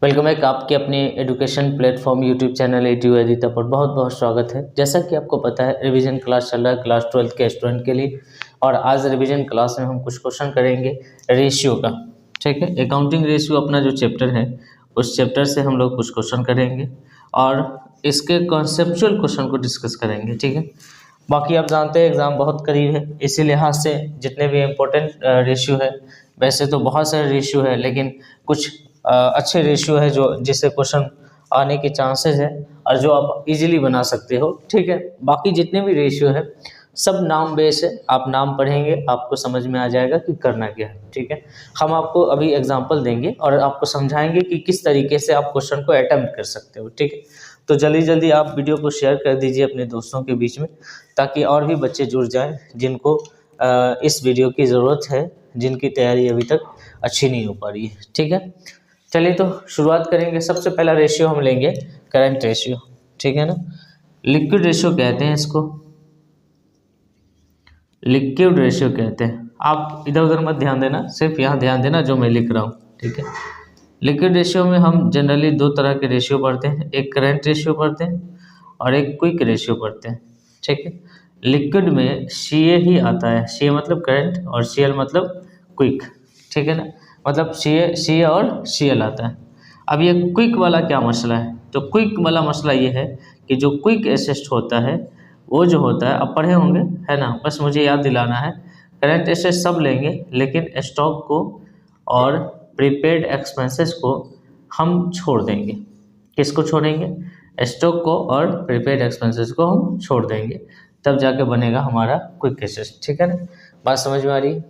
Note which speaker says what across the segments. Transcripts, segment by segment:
Speaker 1: Welcome back. आपके अपने education platform YouTube channel edu editor पर बहुत बहुत स्वागत है। जैसा कि आपको पता है रिवीजन क्लास चल रहा है क्लास 12 के स्टूडेंट के लिए, और आज रिवीजन क्लास में हम कुछ क्वेश्चन करेंगे रेशियो का। ठीक है, अकाउंटिंग रेशियो अपना जो चैप्टर है उस चैप्टर से हम लोग कुछ क्वेश्चन करेंगे और इसके कॉन्सेप्चुअल क्वेश्चन को डिस्कस करेंगे। ठीक है, बाकी आप जानते हैं एग्ज़ाम बहुत करीब है, इसी लिहाज से जितने भी इम्पोर्टेंट रेशियो है, वैसे तो बहुत सारे रेशियो है लेकिन कुछ अच्छे रेशियो है जो जिससे क्वेश्चन आने के चांसेस है और जो आप इजीली बना सकते हो। ठीक है, बाकी जितने भी रेशियो है सब नाम बेस है, आप नाम पढ़ेंगे आपको समझ में आ जाएगा कि करना क्या है। ठीक है, हम आपको अभी एग्जांपल देंगे और आपको समझाएंगे कि किस तरीके से आप क्वेश्चन को अटेम्प्ट कर सकते हो। ठीक है, तो जल्दी जल्दी आप वीडियो को शेयर कर दीजिए अपने दोस्तों के बीच में, ताकि और भी बच्चे जुड़ जाएं जिनको इस वीडियो की ज़रूरत है, जिनकी तैयारी अभी तक अच्छी नहीं हो पा रही है। ठीक है, चलिए तो शुरुआत करेंगे। सबसे पहला रेशियो हम लेंगे करंट रेशियो। ठीक है ना, लिक्विड रेशियो कहते हैं इसको, लिक्विड रेशियो कहते हैं। आप इधर उधर मत ध्यान देना, सिर्फ यहाँ ध्यान देना जो मैं लिख रहा हूँ। ठीक है, लिक्विड रेशियो में हम जनरली दो तरह के रेशियो पढ़ते हैं, एक करंट रेशियो पढ़ते हैं और एक क्विक रेशियो पढ़ते हैं। ठीक है, लिक्विड में CA ही आता है, CA मतलब करंट और CL मतलब क्विक। ठीक है ना, मतलब CA और CL आता है। अब ये क्विक वाला क्या मसला है, तो क्विक वाला मसला ये है कि जो क्विक एसेट होता है वो जो होता है, आप पढ़े होंगे है ना, बस मुझे याद दिलाना है। करंट एसेट सब लेंगे लेकिन स्टॉक को और प्रीपेड एक्सपेंसेस को हम छोड़ देंगे। किसको छोड़ेंगे? स्टॉक को और प्रीपेड एक्सपेंसेस को हम छोड़ देंगे, तब जाके बनेगा हमारा क्विक एसेट। ठीक है ना, बात समझ में आ रही?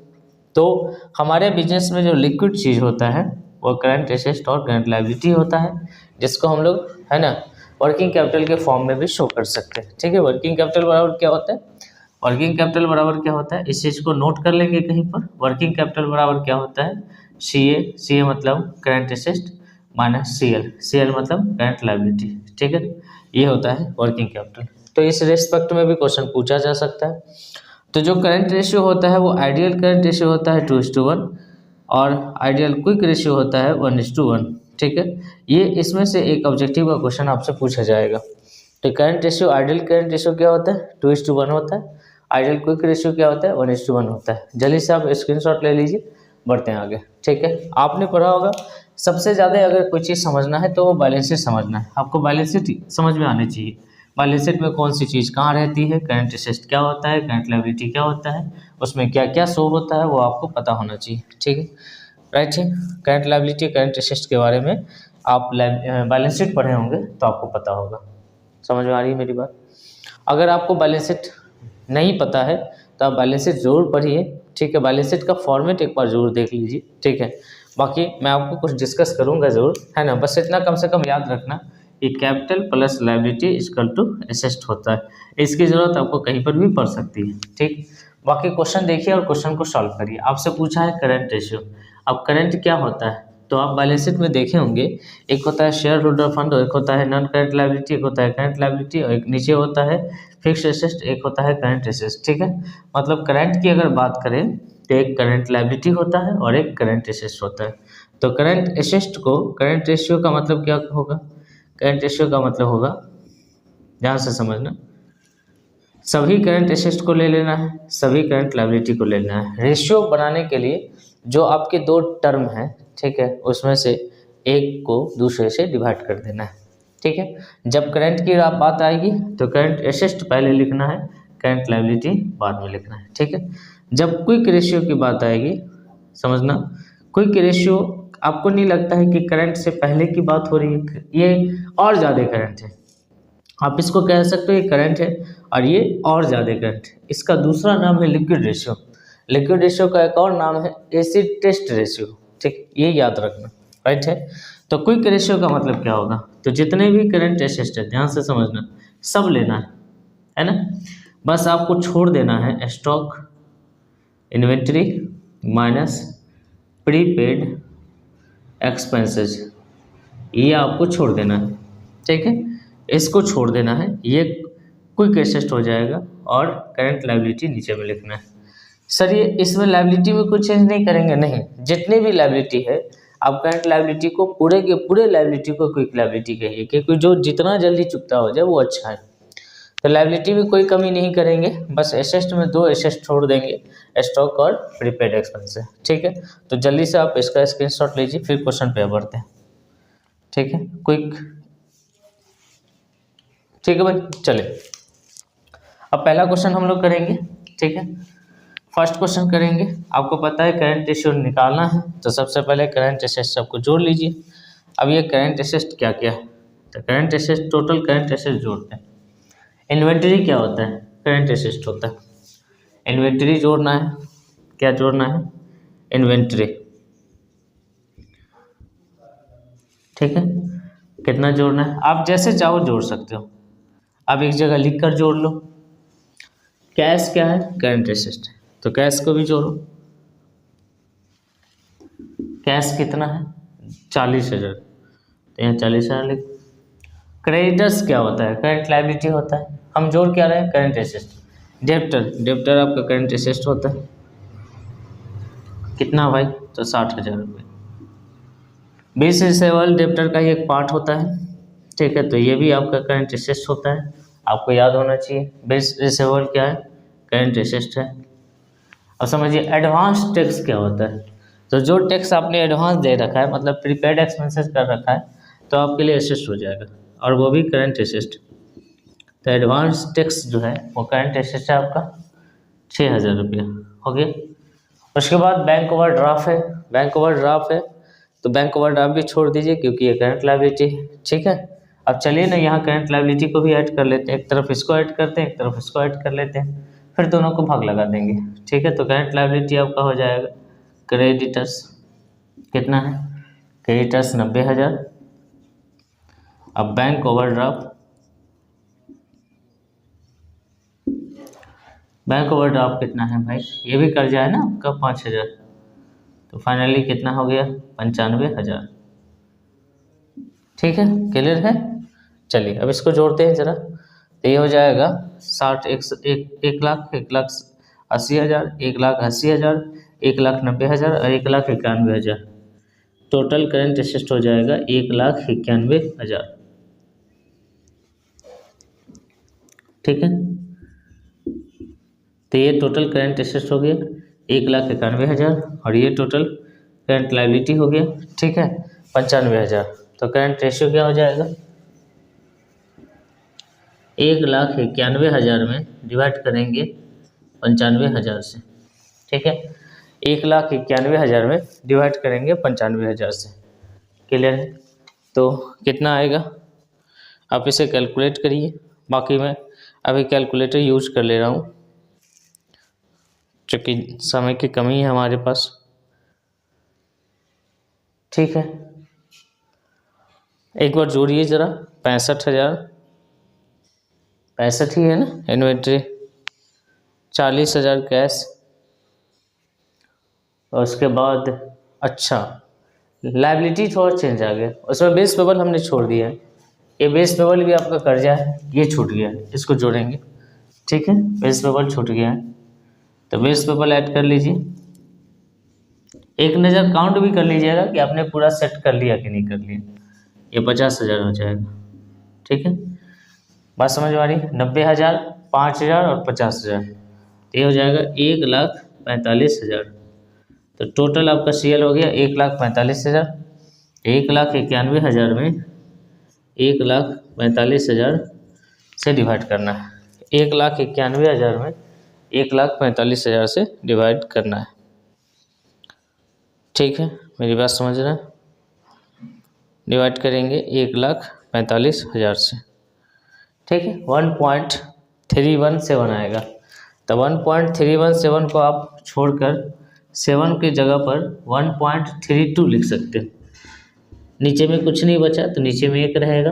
Speaker 1: तो हमारे बिजनेस में जो लिक्विड चीज़ होता है वो करंट एसेट और करंट लायबिलिटी होता है, जिसको हम लोग है ना वर्किंग कैपिटल के फॉर्म में भी शो कर सकते हैं। ठीक है, वर्किंग कैपिटल बराबर क्या होता है? वर्किंग कैपिटल बराबर क्या होता है, इस चीज़ को नोट कर लेंगे कहीं पर। वर्किंग कैपिटल बराबर क्या होता है? CA मतलब करंट एसेट माइनस CL मतलब करंट लायबिलिटी। ठीक है, ये होता है वर्किंग कैपिटल। तो इस रेस्पेक्ट में भी क्वेश्चन पूछा जा सकता है। तो जो करंट रेशियो होता है वो आइडियल करंट रेशियो होता है 2:1 और आइडियल क्विक रेशियो होता है 1:1। ठीक है, ये इसमें से एक ऑब्जेक्टिव का क्वेश्चन आपसे पूछा जाएगा। तो current ratio, ideal current ratio क्या होता है? 2:1 होता है। आइडियल क्विक रेशियो क्या होता है? 1:1 होता है। जल्दी से आप स्क्रीनशॉट ले लीजिए, बढ़ते हैं आगे। ठीक है, आपने पढ़ा होगा सबसे ज़्यादा अगर कोई चीज़ समझना है तो वो बैलेंस शीट समझना है। आपको बैलेंस शीट समझ में आनी चाहिए। बैलेंस शीट में कौन सी चीज़ कहाँ रहती है, करंट एसेट क्या होता है, करंट लायबिलिटी क्या होता है, उसमें क्या क्या शो होता है, वो आपको पता होना चाहिए। ठीक है, राइट है। करंट लायबिलिटी, करंट एसेट के बारे में आप बैलेंस शीट पढ़े होंगे तो आपको पता होगा। समझ में आ रही है मेरी बात? अगर आपको बैलेंस शीट नहीं पता है तो आप बैलेंस शीट जरूर पढ़िए। ठीक है, बैलेंस शीट का फॉर्मेट एक बार जरूर देख लीजिए। ठीक है, बाकी मैं आपको कुछ डिस्कस करूंगा जरूर, है ना। बस इतना कम से कम याद रखना कि capital plus liability equal to asset होता है। इसकी ज़रूरत आपको कहीं पर भी पड़ सकती है। ठीक, बाकी क्वेश्चन देखिए और क्वेश्चन को सॉल्व करिए। आपसे पूछा है करंट रेशियो। अब करंट क्या होता है तो आप बैलेंस शीट में देखे होंगे, एक होता है शेयर होल्डर फंड, एक होता है नॉन करंट लायबिलिटी, एक होता है करंट लायबिलिटी और एक नीचे होता है फिक्स्ड एसेट, एक होता है करंट एसेट। ठीक है, मतलब करंट की अगर बात करें तो एक करंट लायबिलिटी होता है और एक करंट एसेट होता है। तो करंट एसेट को, करंट रेशियो का मतलब क्या होगा? करंट रेशियो का मतलब होगा, ध्यान से समझना, सभी करंट एसेट को ले लेना है, सभी करंट लायबिलिटी को ले लेना है। रेशियो बनाने के लिए जो आपके दो टर्म हैं, ठीक है, उसमें से एक को दूसरे से डिवाइड कर देना है। ठीक है, जब करंट की बात आएगी तो करंट एसेट पहले लिखना है, करंट लायबिलिटी बाद में लिखना है। ठीक है, जब क्विक रेशियो की बात आएगी, समझना, क्विक रेशियो आपको नहीं लगता है कि करंट से पहले की बात हो रही है, ये और ज़्यादा करंट है, आप इसको कह सकते हो ये करंट है और ये और ज़्यादा करंट है। इसका दूसरा नाम है लिक्विड रेशियो। लिक्विड रेशियो का एक और नाम है एसिड टेस्ट रेशियो। ठीक, ये याद रखना, राइट है। तो क्विक रेशियो का मतलब क्या होगा, तो जितने भी करंट एसेट है, ध्यान से समझना, सब लेना है ना, बस आपको छोड़ देना है stock, inventory minus prepaid expenses, ये आपको छोड़ देना है। ठीक है, इसको छोड़ देना है, ये क्विक एसेट हो जाएगा और करंट लायबिलिटी नीचे में लिखना है। सर ये इसमें लायबिलिटी में कुछ चेंज नहीं करेंगे? नहीं, जितनी भी लायबिलिटी है आप करंट लायबिलिटी को पूरे के पूरे लायबिलिटी को क्विक लायबिलिटी कहिए, क्योंकि जो जितना जल्दी चुकता हो जाए वो अच्छा है। तो लायबिलिटी में कोई कमी नहीं करेंगे, बस एसेट में 2 एसेट छोड़ देंगे, स्टॉक और प्रीपेड एक्सपेंस। ठीक है, तो जल्दी से आप इसका स्क्रीनशॉट लीजिए, फिर क्वेश्चन पे बढ़ते हैं। ठीक है, क्विक। ठीक है भाई, चले अब पहला क्वेश्चन हम लोग करेंगे। ठीक है, फर्स्ट क्वेश्चन करेंगे। आपको पता है करंट रेशियो निकालना है, तो सबसे पहले करंट एसेट सबको जोड़ लीजिए। अब ये करंट एसेट क्या क्या है, तो current asset total current asset जोड़ते हैं। इन्वेंटरी क्या होता है, करंट एसेट होता है। इन्वेंटरी जोड़ना है, क्या जोड़ना है, इन्वेंटरी। ठीक है, कितना जोड़ना है, आप जैसे चाहो जोड़ सकते हो। आप एक जगह लिख कर जोड़ लो। कैश क्या है, करंट एसेट, तो कैश को भी जोड़ो। कैश कितना है, 40,000, तो यहाँ 40,000 लिख। क्रेडिटर्स क्या होता है, करंट लायबिलिटी होता है। हम जोड़ क्या रहे हैं, करंट एसेट। डेप्टर, डेप्टर आपका करंट एसेट होता है। कितना भाई, तो 60,000 रुपये। बिल्स रिसीवेबल डेप्टर का ही एक पार्ट होता है। ठीक है, तो ये भी आपका करंट एसेट होता है, आपको याद होना चाहिए। बिल्स रिसीवेबल क्या है, करंट एसेट है। अब समझिए एडवांस टैक्स क्या होता है, तो जो टैक्स आपने एडवांस दे रखा है, मतलब प्रीपेड एक्सपेंसेस कर रखा है, तो आपके लिए एसेट हो जाएगा, और वो भी करंट एसेट। तो एडवांस टैक्स जो है वो करंट एसेट है आपका, 6,000 रुपया हो गया। उसके बाद बैंक ओवर ड्राफ्ट है। बैंक ओवर ड्राफ्ट है, तो बैंक ओवर ड्राफ्ट भी छोड़ दीजिए, क्योंकि ये करंट लायबिलिटी है। ठीक है, अब चलिए ना यहाँ करंट लायबिलिटी को भी ऐड कर लेते हैं। एक तरफ इसको ऐड करते हैं, एक तरफ इसको ऐड कर लेते हैं, फिर दोनों को भाग लगा देंगे। ठीक है, तो करंट लायबिलिटी आपका हो जाएगा क्रेडिटर्स। कितना है, क्रेडिटर्स 90,000। अब बैंक ओवरड्राफ्ट, बैंक ओवरड्राफ्ट कितना है भाई, ये भी कर्जा है ना आपका 5,000, तो फाइनली कितना हो गया, 95,000। ठीक है, क्लियर है। चलिए अब इसको जोड़ते हैं जरा, तो ये हो जाएगा 60, 1,80,000, 1,80,000, 1,90,000 और 1,91,000। टोटल करंट एसेट हो जाएगा 1,91,000। ठीक है, तो ये टोटल करंट एसेट हो गया 1,91,000, और ये टोटल करंट लायबिलिटी हो गया। ठीक है, 95,000। तो करंट रेशियो क्या हो जाएगा, 1,91,000 में डिवाइड करेंगे 95,000 से। ठीक है, 1,91,000 में डिवाइड करेंगे 95,000 से। क्लियर है, तो कितना आएगा, आप इसे कैलकुलेट करिए। बाकी मैं अभी कैलकुलेटर यूज कर ले रहा हूँ, क्योंकि समय की कमी है हमारे पास। ठीक है, एक बार जोड़िए ज़रा, 65,000, 65 ही है ना इन्वेंट्री, 40,000 कैश, और उसके बाद अच्छा लायबिलिटी थोड़ा चेंज आ गया, उसमें बेस पेबल हमने छोड़ दिया है। ये बेस पेबल भी आपका कर्जा है, ये छूट गया है, इसको जोड़ेंगे। ठीक है, बेस पेबल छूट गया है, तो बेस पेबल ऐड कर लीजिए। एक नज़र काउंट भी कर लीजिएगा कि आपने पूरा सेट कर लिया कि नहीं कर लिया। ये 50,000 हो जाएगा। ठीक है, बात समझ में आ रही, 90,000, 5,000 और 50,000, तो ये हो जाएगा 1,45,000। तो टोटल आपका सीएल हो गया 1,45,000। 1,91,000 में 1,45,000 से डिवाइड करना है। 1,91,000 में 1,45,000 से डिवाइड करना है। ठीक है, मेरी बात समझ रहे हैं, डिवाइड करेंगे 1,45,000 से। ठीक है, 1.317 आएगा। तो 1.317 को आप छोड़कर 7 की जगह पर 1.32 लिख सकते हैं। नीचे में कुछ नहीं बचा, तो नीचे में 1 रहेगा,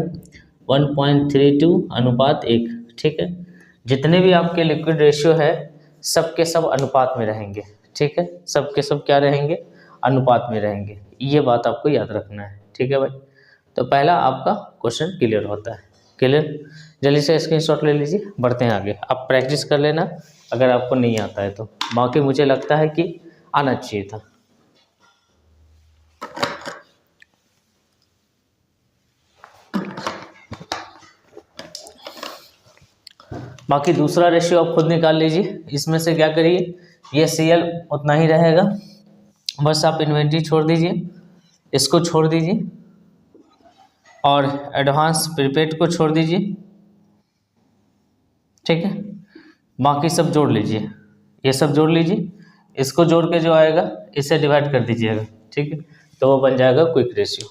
Speaker 1: 1.32 अनुपात 1। ठीक है, जितने भी आपके लिक्विड रेशियो है सब के सब अनुपात में रहेंगे। ठीक है, सब के सब क्या रहेंगे, अनुपात में रहेंगे, ये बात आपको याद रखना है। ठीक है भाई, तो पहला आपका क्वेश्चन क्लियर होता है। क्लियर, जल्दी से स्क्रीनशॉट ले लीजिए, बढ़ते हैं आगे। आप प्रैक्टिस कर लेना अगर आपको नहीं आता है तो, बाकी मुझे लगता है कि आना चाहिए था। बाकी दूसरा रेशियो आप खुद निकाल लीजिए। इसमें से क्या करिए, ये CL उतना ही रहेगा, बस आप इन्वेंट्री छोड़ दीजिए, इसको छोड़ दीजिए और एडवांस प्रीपेड को छोड़ दीजिए, ठीक है। बाकी सब जोड़ लीजिए, ये सब जोड़ लीजिए, इसको जोड़ के जो आएगा इसे डिवाइड कर दीजिएगा, ठीक है। तो वो बन जाएगा क्विक रेशियो,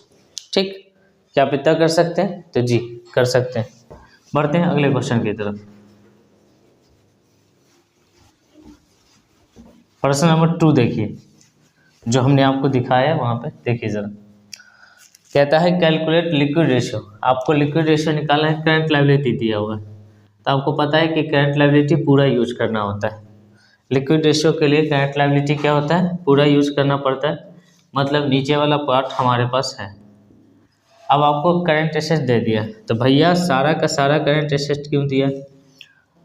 Speaker 1: ठीक। क्या आप इतना कर सकते हैं? तो जी कर सकते हैं। बढ़ते हैं अगले क्वेश्चन की तरफ। प्रश्न नंबर 2 देखिए, जो हमने आपको दिखाया है वहाँ पे देखिए ज़रा। कहता है कैलकुलेट लिक्विड रेशियो। आपको लिक्विड रेशियो निकालना है, करंट लायबिलिटी दिया हुआ है, तो आपको पता है कि करंट लायबिलिटी पूरा यूज करना होता है। लिक्विड रेशियो के लिए करंट लायबिलिटी क्या होता है? पूरा यूज करना पड़ता है, मतलब नीचे वाला पार्ट हमारे पास है। अब आपको करंट एसेट दे दिया, तो भैया सारा का सारा करंट एसेट क्यों दिया?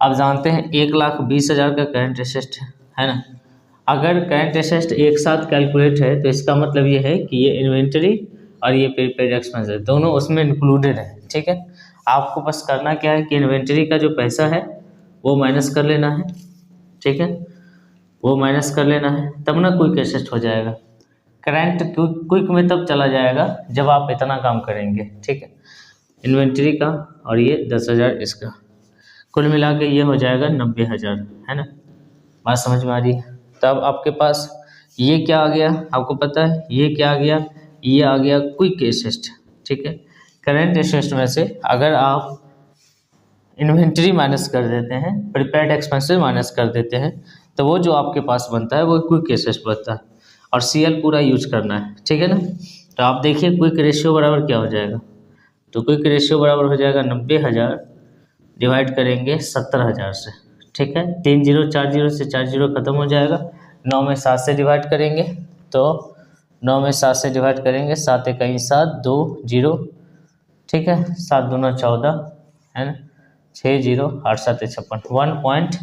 Speaker 1: आप जानते हैं 1,20,000 का करंट एसेट है ना। अगर करंट एसेट एक साथ कैलकुलेट है तो इसका मतलब ये है कि ये इन्वेंटरी और ये प्रीपेड एक्सपेंस दोनों उसमें इंक्लूडेड है, ठीक है। आपको बस करना क्या है कि इन्वेंटरी का जो पैसा है वो माइनस कर लेना है, ठीक है, वो माइनस कर लेना है, तब ना क्विक एसेट हो जाएगा। करंट क्विक में तब चला जाएगा जब आप इतना काम करेंगे, ठीक है। इन्वेंटरी का और ये 10,000 इसका, कुल मिला के ये हो जाएगा 90,000, है ना। बात समझ में आ रही है? तब आपके पास ये क्या आ गया, आपको पता है ये क्या आ गया, ये आ गया क्विक एसेट, ठीक है। करंट एसेट में से अगर आप इन्वेंटरी माइनस कर देते हैं, प्रीपेड एक्सपेंसेस माइनस कर देते हैं, तो वो जो आपके पास बनता है वो क्विक एसेट बनता है, और CL पूरा यूज करना है, ठीक है ना। तो आप देखिए क्विक रेशियो बराबर क्या हो जाएगा, तो क्विक रेशियो बराबर हो जाएगा 90,000 डिवाइड करेंगे 70,000 से, ठीक है। 3 0 4 0 से 4 0 खत्म हो जाएगा। 9 में 7 से डिवाइड करेंगे, तो 9 में 7 से डिवाइड करेंगे, 7 1 7 2 0, ठीक है। 7 2 14 है ना, 6 0 8 7 56,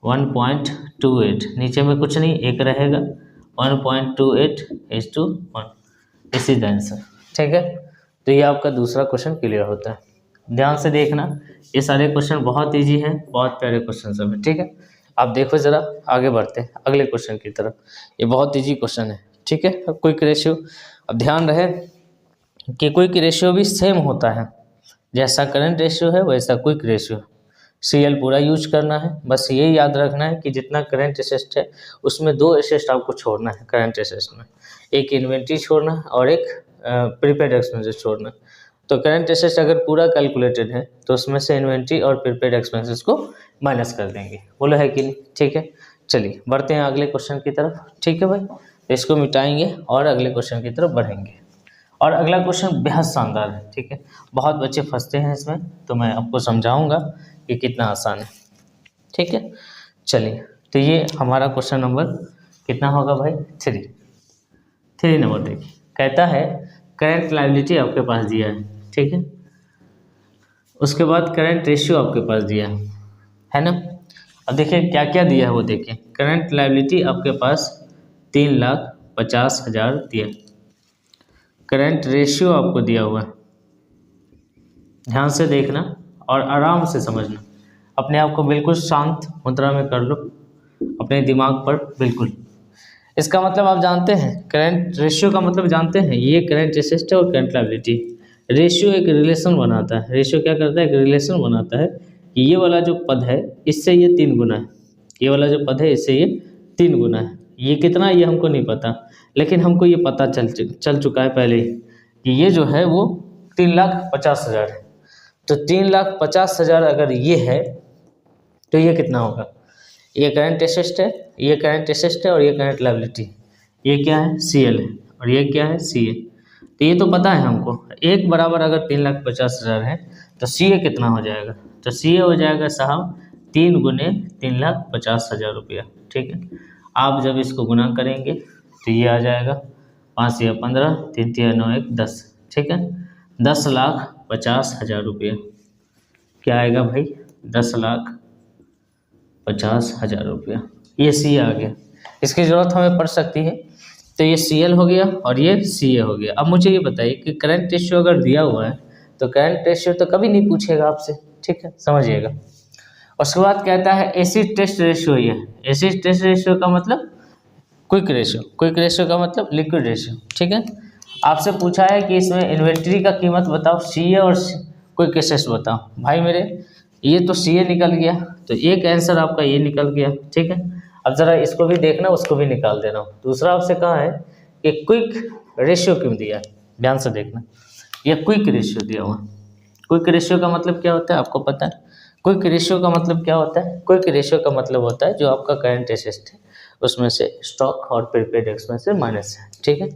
Speaker 1: 1.28, नीचे में कुछ नहीं, एक रहेगा, 1.28:1, इसी द आंसर, ठीक है। तो ये आपका दूसरा क्वेश्चन क्लियर होता है। ध्यान से देखना, ये सारे क्वेश्चन बहुत इजी हैं, बहुत प्यारे क्वेश्चन सब है, ठीक है। आप देखो ज़रा, आगे बढ़ते हैं अगले क्वेश्चन की तरफ। ये बहुत इजी क्वेश्चन है, ठीक है। क्विक रेशियो, अब ध्यान रहे कि क्विक रेशियो भी सेम होता है, जैसा करंट रेशियो है वैसा क्विक रेशियो। CL पूरा यूज करना है, बस ये याद रखना है कि जितना करंट एसेट है उसमें 2 एसेट आपको छोड़ना है करंट एसेट में, एक इन्वेंट्री छोड़ना है और एक प्रीपेड एक्सपेंसेस छोड़ना है। तो करंट एसेट अगर पूरा कैलकुलेटेड है तो उसमें से इन्वेंट्री और प्रीपेड एक्सपेंसेस को माइनस कर देंगे, बोलो है कि नहीं, ठीक है। चलिए बढ़ते हैं अगले क्वेश्चन की तरफ, ठीक है भाई। तो इसको मिटाएंगे और अगले क्वेश्चन की तरफ बढ़ेंगे। और अगला क्वेश्चन बेहद शानदार है, ठीक है। बहुत बच्चे फंसते हैं इसमें, तो मैं आपको समझाऊंगा कि कितना आसान है, ठीक है। चलिए, तो ये हमारा क्वेश्चन नंबर कितना होगा भाई? 3 नंबर देखिए। कहता है करंट लायबिलिटी आपके पास दिया है, ठीक है। उसके बाद करंट रेशियो आपके पास दिया है ना। अब देखिए क्या क्या दिया है वो देखिए। करंट लायबिलिटी आपके पास 3,50,000 दिया, करंट रेशियो आपको दिया हुआ है। ध्यान से देखना और आराम से समझना, अपने आप को बिल्कुल शांत मुद्रा में कर लो, अपने दिमाग पर बिल्कुल। इसका मतलब आप जानते हैं, करंट रेशियो का मतलब जानते हैं, ये करंट एसेट है और करंट लायबिलिटी। रेशियो एक रिलेशन बनाता है, रेशियो क्या करता है, एक रिलेशन बनाता है कि ये वाला जो पद है इससे ये 3 गुना है, ये वाला जो पद है इससे ये 3 गुना है। ये कितना, ये हमको नहीं पता, लेकिन हमको ये पता चल चुका है पहले ही कि ये जो है वो 3,50,000 है। तो 3,50,000 अगर ये है तो ये कितना होगा? ये करंट एसेट है, ये करंट एसेट है और ये करंट लायबिलिटी। ये क्या है? CL है, और ये क्या है? CA। तो ये तो पता है हमको, एक बराबर अगर 3,50,000 है तो CA कितना हो जाएगा? तो CA हो जाएगा साहब 3 गुने 3,50,000 रुपया, ठीक है। आप जब इसको गुना करेंगे तो ये आ जाएगा 5 या 15, 3 3 9 1 10, ठीक है। 10,50,000 रुपया क्या आएगा भाई? 10,50,000 रुपया। ये CA आ गया, इसकी ज़रूरत हमें पड़ सकती है। तो ये CL हो गया और ये CA हो गया। अब मुझे ये बताइए कि करंट रेशियो अगर दिया हुआ है तो करंट रेशियो तो कभी नहीं पूछेगा आपसे, ठीक है, समझिएगा। उसके बाद कहता है एसिड टेस्ट रेशियो। ये एसिड टेस्ट रेशियो का मतलब क्विक रेशियो, क्विक रेशियो का मतलब लिक्विड रेशियो। ठीक है, आपसे पूछा है कि इसमें इन्वेंट्री का कीमत बताओ, सीए और क्विक एसेट बताओ। भाई मेरे ये तो सीए निकल गया, तो एक आंसर आपका ये निकल गया। ठीक है, अब ज़रा इसको भी देखना, उसको भी निकाल देना। दूसरा आपसे कहा है कि क्विक रेशियो क्यों दिया है, ध्यान से देखना। ये क्विक रेशियो दिया हुआ। क्विक रेशियो का मतलब क्या होता है आपको पता है? क्विक रेशियो का मतलब क्या होता है? क्विक रेशियो का मतलब होता है जो आपका करंट एसेट है उसमें से स्टॉक और प्रीपेड एक्सपेंसेस माइनस है। ठीक है,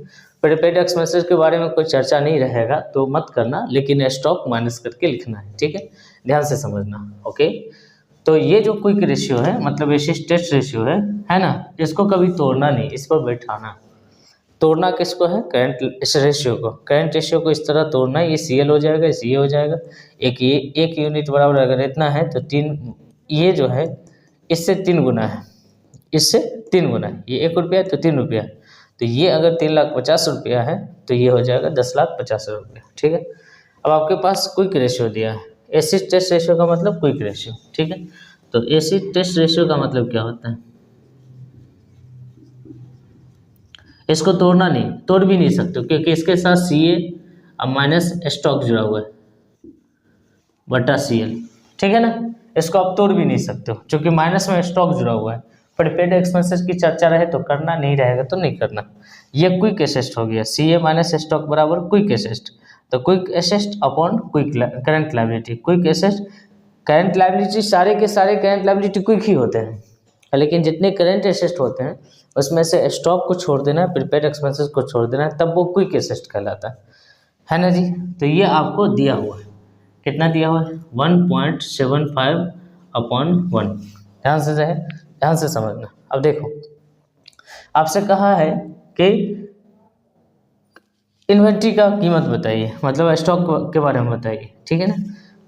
Speaker 1: प्रीपेड एक्सपेंसेस के बारे में कोई चर्चा नहीं रहेगा तो मत करना, लेकिन स्टॉक माइनस करके लिखना है। ठीक है, ध्यान से समझना। ओके, तो ये जो क्विक रेशियो है मतलब एसिड टेस्ट रेशियो है ना, इसको कभी तोड़ना नहीं, इस पर बैठाना। तोड़ना किसको है? करंट इस रेशियो को। करंट रेशियो को इस तरह तोड़ना है, ये सीएल हो जाएगा, ये हो जाएगा। एक यूनिट बराबर अगर इतना है तो 3, ये जो है इससे 3 गुना है, इससे 3 गुना है। ये 1 रुपया तो 3 रुपया, तो ये अगर 3,50,000 रुपया है तो ये हो जाएगा 10,50,000 रुपया। ठीक है, अब आपके पास क्विक रेशियो दिया है। एसिड टेस्ट रेशियो का मतलब क्विक रेशियो। ठीक है, तो एसिड टेस्ट रेशियो का मतलब क्या होता है? इसको तोड़ना नहीं, तोड़ भी नहीं सकते क्योंकि इसके साथ सी ए अब माइनस स्टॉक जुड़ा हुआ है बटा सी एल। ठीक है ना, इसको आप तोड़ भी नहीं सकते हो क्योंकि माइनस में स्टॉक जुड़ा हुआ है। प्रीपेड एक्सपेंसेस की चर्चा रहे तो करना, नहीं रहेगा तो नहीं करना। ये क्विक एसेट हो गया, सी ए माइनस स्टॉक बराबर क्विक एसेट। तो quick asset upon quick current liability. Quick asset current liability, सारे के सारे करंट लायबिलिटी क्विक ही होते हैं, लेकिन जितने करंट एसेट होते हैं उसमें से स्टॉक को छोड़ देना है, प्रीपेड एक्सपेंसेस को छोड़ देना है, तब वो क्विक एसेट कहलाता है ना जी। तो ये आपको दिया हुआ है, कितना दिया हुआ है? 1.75 अपॉन 1। ध्यान से जाए, ध्यान से समझना। अब देखो आपसे कहा है कि इन्वेंट्री का कीमत बताइए, मतलब स्टॉक के बारे में बताइए। ठीक है ना,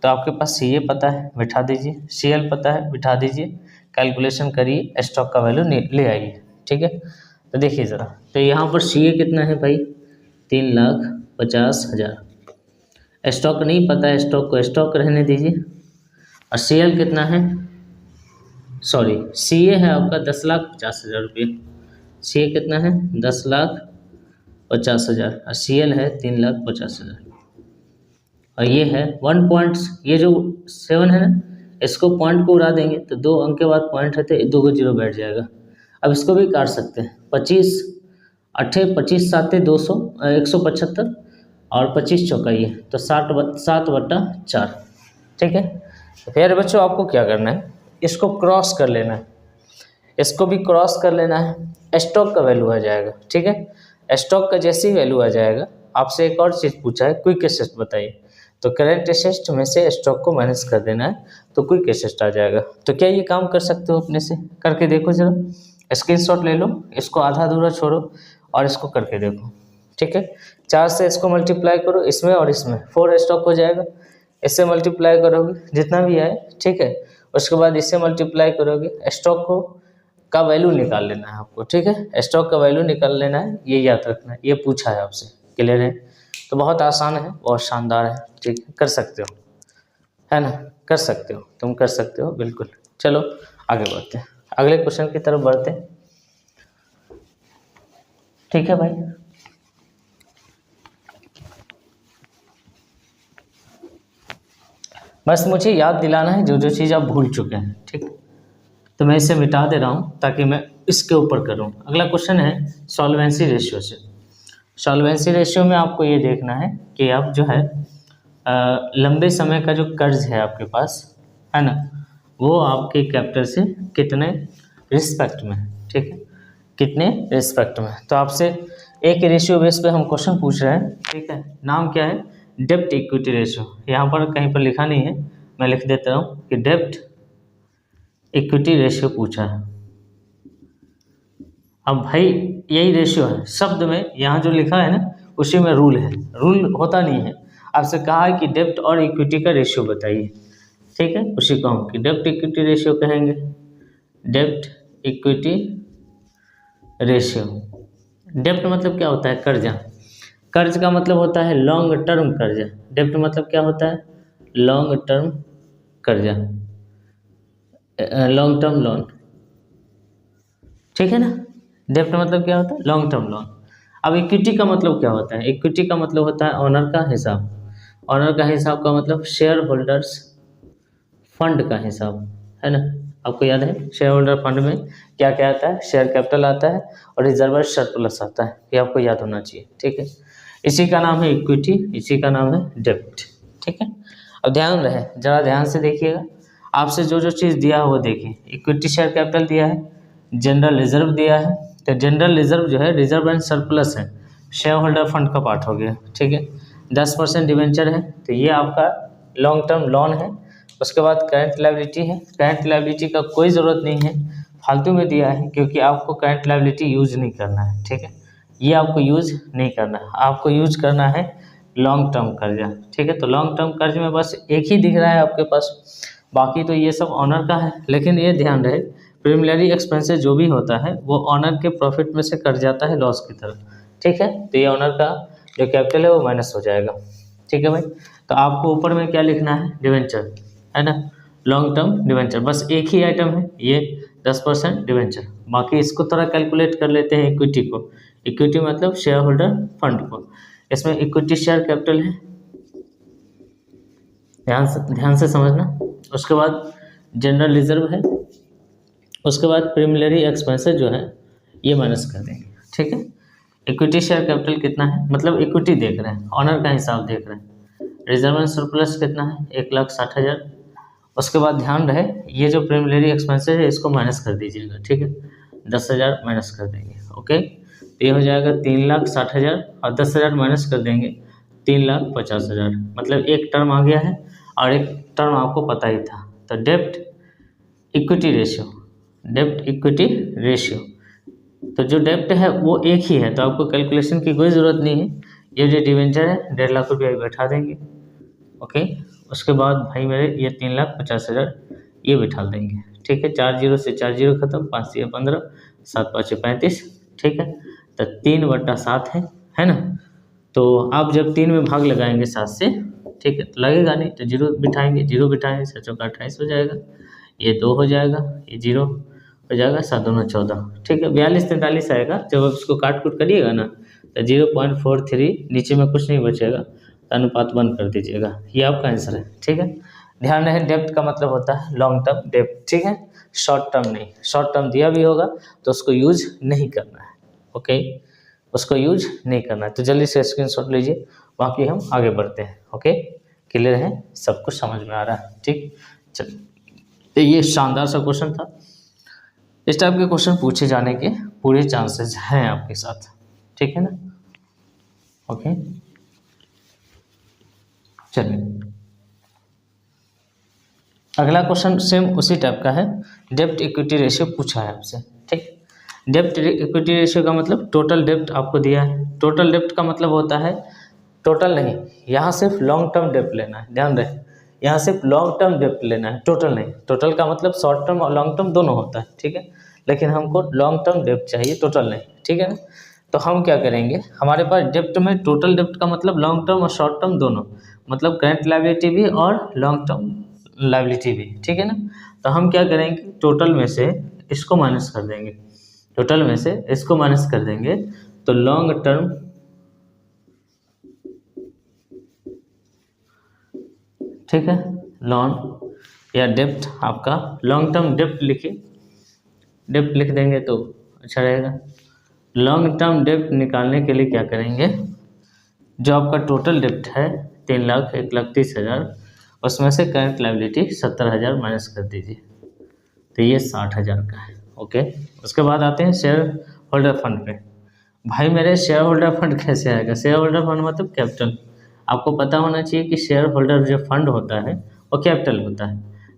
Speaker 1: तो आपके पास सी ए पता है, बिठा दीजिए, सी एल पता है, बिठा दीजिए, कैलकुलेशन करिए, स्टॉक का वैल्यू ले आइए। ठीक है, तो देखिए ज़रा, तो यहाँ पर सी ए कितना है भाई? 3,50,000। स्टॉक नहीं पता है, स्टॉक को स्टॉक रहने दीजिए। और सी एल कितना है? सॉरी, सी ए है आपका 10,50,000 रुपये। सी ए कितना है? 10,50,000 और सी एल है 3,50,000। और ये है 1 पॉइंट, ये जो 7 है ना, इसको पॉइंट को उड़ा देंगे तो 2 अंक के बाद पॉइंट है तो 2 जीरो बैठ जाएगा। अब इसको भी काट सकते हैं, 25 8 25 7 200 175 और 25 चौका ये तो 7/4। ठीक है, तो फिर बच्चों आपको क्या करना है? इसको क्रॉस कर लेना है, इसको भी क्रॉस कर लेना है, स्टॉक का वैल्यू आ जाएगा। ठीक है, स्टॉक का जैसे ही वैल्यू आ जाएगा, आपसे एक और चीज़ पूछा है, क्विक एसेट बताइए, तो करंट एसेट में से स्टॉक को माइनस कर देना है तो क्विक एसेट आ जाएगा। तो क्या ये काम कर सकते हो अपने से? करके देखो जरा, स्क्रीनशॉट ले लो, इसको आधा अधूरा छोड़ो और इसको करके देखो। ठीक है, 4 से इसको मल्टीप्लाई करो, इसमें और इसमें 4 स्टॉक हो जाएगा, इससे मल्टीप्लाई करोगे जितना भी आए। ठीक है, उसके बाद इससे मल्टीप्लाई करोगे, स्टॉक को का वैल्यू निकाल लेना है आपको। ठीक है, स्टॉक का वैल्यू निकाल लेना है, ये याद रखना है, ये पूछा है आपसे। क्लियर है? तो बहुत आसान है, बहुत शानदार है। ठीक है, कर सकते हो, है ना, कर सकते हो, तुम कर सकते हो बिल्कुल। चलो आगे बढ़ते हैं, अगले क्वेश्चन की तरफ बढ़ते हैं। ठीक है भाई, बस मुझे याद दिलाना है जो जो चीज़ आप भूल चुके हैं। ठीक, तो मैं इसे मिटा दे रहा हूँ ताकि मैं इसके ऊपर करूँ। अगला क्वेश्चन है सॉल्वेंसी रेशियो से। सॉल्वेंसी रेशियो में आपको ये देखना है कि आप जो है लंबे समय का जो कर्ज है आपके पास, है ना, वो आपके कैपिटल से कितने रिस्पेक्ट में है। ठीक है, कितने रिस्पेक्ट में। तो आपसे एक रेशियो बेस पे हम क्वेश्चन पूछ रहे हैं। ठीक है, नाम क्या है? डेब्ट इक्विटी रेशियो। यहाँ पर कहीं पर लिखा नहीं है, मैं लिख देता हूँ कि डेब्ट इक्विटी रेशियो पूछा है। अब भाई यही रेशियो है, शब्द में यहाँ जो लिखा है ना उसी में रूल है, रूल होता नहीं है। आपसे कहा है कि डेब्ट और इक्विटी का रेशियो बताइए। ठीक है, उसी को हम कि डेब्ट इक्विटी रेशियो कहेंगे। डेब्ट इक्विटी रेशियो, डेब्ट मतलब क्या होता है? कर्जा। कर्ज का मतलब होता है लॉन्ग टर्म कर्जा। डेब्ट मतलब क्या होता है? लॉन्ग टर्म कर्जा। लॉन्ग टर्म लोन, ठीक है ना। डेब्ट मतलब क्या होता है, लॉन्ग टर्म लोन। अब इक्विटी का मतलब क्या होता है, इक्विटी का मतलब होता है ऑनर का हिसाब। ऑनर का हिसाब का मतलब शेयर होल्डर्स फंड का हिसाब, है ना। आपको याद है शेयर होल्डर फंड में क्या क्या आता है, शेयर कैपिटल आता है और रिजर्व सरप्लस आता है, ये आपको याद होना चाहिए, ठीक है। इसी का नाम है इक्विटी, इसी का नाम है डेब्ट, ठीक है। अब ध्यान रहे, जरा ध्यान से देखिएगा, आपसे जो जो चीज़ दिया है वो देखिए। इक्विटी शेयर कैपिटल दिया है, जनरल रिजर्व दिया है, तो जनरल रिजर्व जो है रिजर्व एंड सरप्लस है, शेयर होल्डर फंड का पार्ट हो गया, ठीक है। 10% डिवेंचर है, तो ये आपका लॉन्ग टर्म लोन है। उसके बाद करंट लायबिलिटी है, करंट लायबिलिटी का कोई ज़रूरत नहीं है, फालतू में दिया है क्योंकि आपको करंट लायबिलिटी यूज नहीं करना है, ठीक है। ये आपको यूज नहीं करना है, आपको यूज करना है लॉन्ग टर्म कर्जा, ठीक है। तो लॉन्ग टर्म कर्ज में बस एक ही दिख रहा है आपके पास, बाकी तो ये सब ऑनर का है। लेकिन ये ध्यान रहे, प्रीमिलरी एक्सपेंसेस जो भी होता है वो ऑनर के प्रॉफिट में से कट जाता है लॉस की तरफ, ठीक है। तो ये ऑनर का जो कैपिटल है वो माइनस हो जाएगा, ठीक है भाई। तो आपको ऊपर में क्या लिखना है, डिवेंचर, है ना, लॉन्ग टर्म डिवेंचर, बस एक ही आइटम है ये 10% डिवेंचर। बाकी इसको थोड़ा कैलकुलेट कर लेते हैं इक्विटी को। इक्विटी मतलब शेयर होल्डर फंड को, इसमें इक्विटी शेयर कैपिटल है, ध्यान से समझना। उसके बाद जनरल रिजर्व है, उसके बाद प्रीमिलरी एक्सपेंसेस जो है ये माइनस कर देंगे, ठीक है। इक्विटी शेयर कैपिटल कितना है, मतलब इक्विटी देख रहे हैं, ऑनर का हिसाब देख रहे हैं। रिजर्व एंड सरप्लस कितना है, 1,60,000। उसके बाद ध्यान रहे, ये जो प्रीमिलरी एक्सपेंसेस है इसको माइनस कर दीजिएगा, ठीक है। 10,000 माइनस कर देंगे, ओके। तो ये हो जाएगा 3,60,000 और 10,000 माइनस कर देंगे 3,50,000, मतलब एक टर्म आ गया है और एक टर्म आपको पता ही था। तो डेब्ट इक्विटी रेशियो, डेब्ट इक्विटी रेशियो, तो जो डेब्ट है वो एक ही है, तो आपको कैलकुलेशन की कोई ज़रूरत नहीं है। ये जो डिवेंचर है 1.5 लाख रुपया बैठा देंगे, ओके। उसके बाद भाई मेरे ये 3,50,000 ये बिठा देंगे, ठीक है। 4 जीरो से 4 जीरो खत्म, 5 से 15, 7 5 35, ठीक है। तो 3/7 है ना। तो आप जब 3 में भाग लगाएंगे 7 से, ठीक है, तो लगेगा नहीं, तो जीरो बिठाएंगे, जीरो बिठाएंगे 7 चौका 28 हो जाएगा, ये 2 हो जाएगा, ये 0 हो जाएगा, 7 दूना 14, ठीक है। 42-43 आएगा, जब आप इसको काट कूट करिएगा ना तो 0.43, नीचे में कुछ नहीं बचेगा, तो अनुपात बंद कर दीजिएगा, ये आपका आंसर है, ठीक है। ध्यान रहे, डेब्ट का मतलब होता है लॉन्ग टर्म डेब्ट, ठीक है, शॉर्ट टर्म नहीं। शॉर्ट टर्म दिया भी होगा तो उसको यूज नहीं करना है, ओके, उसको यूज नहीं करना है। तो जल्दी से स्क्रीनशॉट लीजिए, बाकी हम आगे बढ़ते हैं, ओके। क्लियर है, सब कुछ समझ में आ रहा है, ठीक। चलिए, तो ये शानदार सा क्वेश्चन था। इस टाइप के क्वेश्चन पूछे जाने के पूरे चांसेस हैं आपके साथ, ठीक है ना, ओके। चलिए, अगला क्वेश्चन सेम उसी टाइप का है, डेब्ट इक्विटी रेशियो पूछा है आपसे, ठीक। डेब्ट इक्विटी रेशियो का मतलब टोटल डेब्ट आपको दिया है। टोटल डेब्ट का मतलब होता है, टोटल नहीं, यहाँ सिर्फ लॉन्ग टर्म डेब्ट लेना है, ध्यान रहे, यहाँ सिर्फ लॉन्ग टर्म डेब्ट लेना है, टोटल नहीं। टोटल का मतलब शॉर्ट टर्म और लॉन्ग टर्म दोनों होता है, ठीक है, लेकिन हमको लॉन्ग टर्म डेब्ट चाहिए, टोटल नहीं, ठीक है ना। तो हम क्या करेंगे, हमारे पास डेब्ट में टोटल डेब्ट का मतलब लॉन्ग टर्म और शॉर्ट टर्म दोनों, मतलब करंट लायबिलिटी भी और लॉन्ग टर्म लायबिलिटी भी, ठीक है ना। तो हम क्या करेंगे, टोटल में से इसको माइनस कर देंगे, टोटल में से इसको माइनस कर देंगे, तो लॉन्ग टर्म, ठीक है, लोन या डेब्ट, आपका लॉन्ग टर्म डेब्ट लिखिए, डेब्ट लिख देंगे तो अच्छा रहेगा। लॉन्ग टर्म डेब्ट निकालने के लिए क्या करेंगे, जो आपका टोटल डेब्ट है 3,31,30,000, उसमें से करंट लायबिलिटी 70,000 माइनस कर दीजिए, तो ये 60,000 का है, ओके। उसके बाद आते हैं शेयर होल्डर फंड पे। भाई मेरे शेयर होल्डर फंड कैसे आएगा, शेयर होल्डर फंड मतलब कैपिटल। आपको पता होना चाहिए कि शेयर होल्डर जो फंड होता है वो कैपिटल होता है,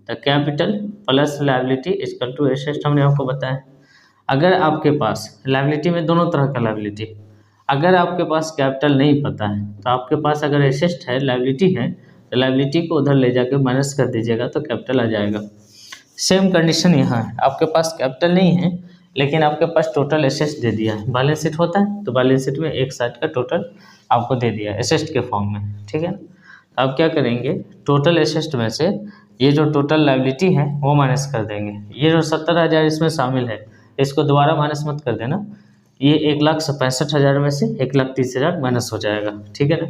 Speaker 1: तो capital plus liability equal to asset, हमने आपको बताया। अगर आपके पास लायबिलिटी में दोनों तरह का लायबिलिटी, अगर आपके पास कैपिटल नहीं पता है तो आपके पास अगर एसेट है, लायबिलिटी है, तो लायबिलिटी को उधर ले जाके माइनस कर दीजिएगा तो कैपिटल आ जाएगा। सेम कंडीशन यहाँ है, आपके पास कैपिटल नहीं है लेकिन आपके पास टोटल एसेट्स दे दिया है, बैलेंस शीट होता है तो बैलेंस शीट में एक साइड का टोटल आपको दे दिया है एसेट के फॉर्म में, ठीक है। अब क्या करेंगे, टोटल एसेट में से ये जो टोटल लायबिलिटी है वो माइनस कर देंगे। ये जो 70,000 इसमें शामिल है इसको दोबारा माइनस मत कर देना। ये 1,65,000 में से 1,30,000 माइनस हो जाएगा, ठीक है ना।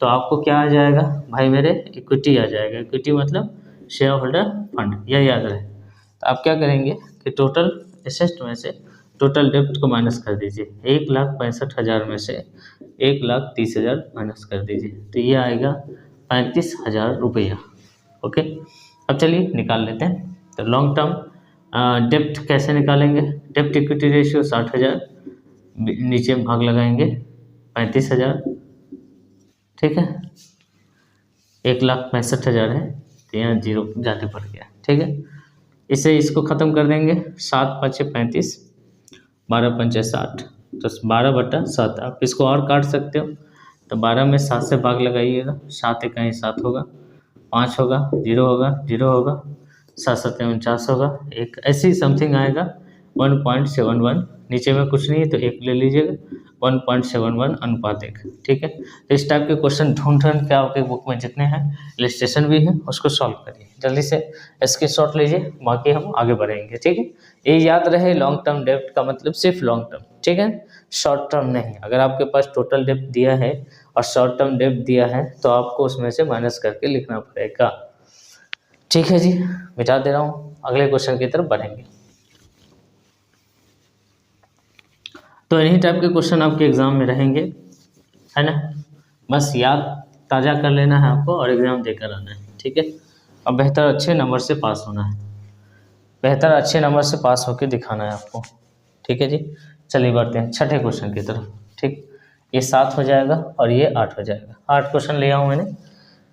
Speaker 1: तो आपको क्या आ जाएगा भाई मेरे, इक्विटी आ जाएगा। इक्विटी मतलब शेयर होल्डर फंड, यह याद रहे। तो आप क्या करेंगे कि टोटल एसेट में से टोटल डेप्ट को माइनस कर दीजिए। 1,65,000 में से 1,30,000 माइनस कर दीजिए, तो ये आएगा 35,000 रुपया। ओके, अब चलिए निकाल लेते हैं। तो लॉन्ग टर्म डेप्ट कैसे निकालेंगे, डेप्ट इक्विटी रेशियो 60,000, नीचे भाग लगाएंगे 35,000, ठीक है। 1,65,000 है तो यहाँ जीरो ज़्यादा पड़ गया, ठीक है। इसे इसको ख़त्म कर देंगे, 7 5 35, 12 5 60, तो 12/7। आप इसको और काट सकते हो, तो 12 में 7 से भाग लगाइएगा, 7 1 7 होगा, 5 होगा, 0 होगा, 0 होगा, 7 7 49 होगा, एक ऐसे ही समथिंग आएगा 1.71। नीचे में कुछ नहीं है तो एक ले लीजिएगा, 1.71 अनुपात 1, ठीक है। तो इस टाइप के क्वेश्चन ढूंढ के आपके बुक में जितने हैं इलस्ट्रेशन भी है उसको सॉल्व करिए, जल्दी से इसके शॉट लीजिए, बाकी हम आगे बढ़ेंगे, ठीक है। ये याद रहे, लॉन्ग टर्म डेप्ट का मतलब सिर्फ लॉन्ग टर्म, ठीक है, शॉर्ट टर्म नहीं। अगर आपके पास टोटल डेप्ट दिया है और शॉर्ट टर्म डेप्ट दिया है तो आपको उसमें से माइनस करके लिखना पड़ेगा, ठीक है जी। मिटा दे रहा हूँ, अगले क्वेश्चन की तरफ बढ़ेंगे। तो इन्हीं टाइप के क्वेश्चन आपके एग्जाम में रहेंगे, है ना। बस याद ताज़ा कर लेना है आपको और एग्ज़ाम देकर आना है, ठीक है। अब बेहतर अच्छे नंबर से पास होना है, बेहतर अच्छे नंबर से पास होकर दिखाना है आपको, ठीक है जी। चलिए बढ़ते हैं छठे क्वेश्चन की तरफ, ठीक। ये 7 हो जाएगा और ये 8 हो जाएगा। 8 क्वेश्चन लिया हूँ मैंने,